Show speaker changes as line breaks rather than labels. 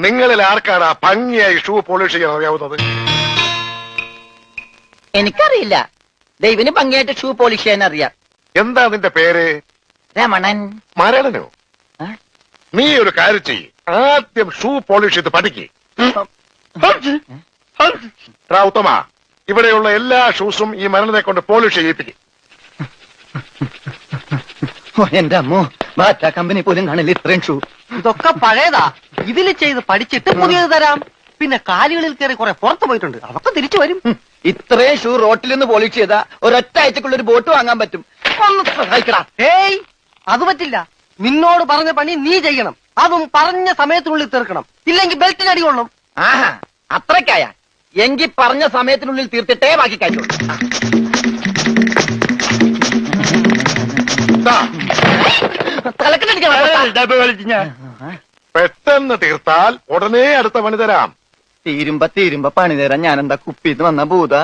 നിങ്ങളിൽ ആർക്കാണ് ഭംഗിയായി ഷൂ പോളിഷ് ചെയ്യാൻ അറിയാവുന്നത്?
എനിക്കറിയില്ല. ദൈവന് ഭംഗിയായിട്ട് ഷൂ പോളിഷ് ചെയ്യാൻ അറിയാം.
എന്താ നിന്റെ പേര്?
രമണൻ.
മരണനോ? നീ ഒരു കാര്യം ചെയ്യ്, ആദ്യം ഷൂ പോളിഷ് ചെയ്ത് പഠിക്ക്. ഉത്തമ, ഇവിടെയുള്ള എല്ലാ ഷൂസും ഈ മരണനെ കൊണ്ട് പോളിഷ് ചെയ്യിപ്പിക്കും.
എന്റെ അമ്മോ, ബാറ്റ കമ്പനി പോലും കാണില്ല ഇത്രയും ഷൂ.
ഇതൊക്കെ പഴയതാ. ഇതിൽ ചെയ്ത് പഠിച്ചിട്ട് പുതിയത് തരാം. പിന്നെ കാലുകളിൽ കയറി കുറെ പുറത്തു പോയിട്ടുണ്ട്, അതൊക്കെ തിരിച്ചു വരും.
ഇത്രയും ഷൂ റോട്ടിൽ നിന്ന് പോളിഷ് ചെയ്താ ഒരൊറ്റ ആഴ്ചക്കുള്ള ഒരു ബോട്ട് വാങ്ങാൻ പറ്റും. ഒന്ന് സഹായിക്കടാ.
ഏയ്, അത് പറ്റില്ല. നിന്നോട് പറഞ്ഞ പണി നീ ചെയ്യണം. അതും പറഞ്ഞ സമയത്തിനുള്ളിൽ തീർക്കണം. ഇല്ലെങ്കിൽ ബെൽറ്റിന് അടി കൊള്ളും.
ആഹാ, അത്രക്കായ എങ്കിൽ പറഞ്ഞ സമയത്തിനുള്ളിൽ തീർത്തിട്ടേ ബാക്കി കഴിച്ചു.
പെട്ടെന്ന് തീർത്താൽ ഉടനെ അടുത്ത പണി തരാം.
തീരുമ്പോ പണി തരാൻ ഞാനെന്താ കുപ്പിന്ന് വന്ന ഭൂത?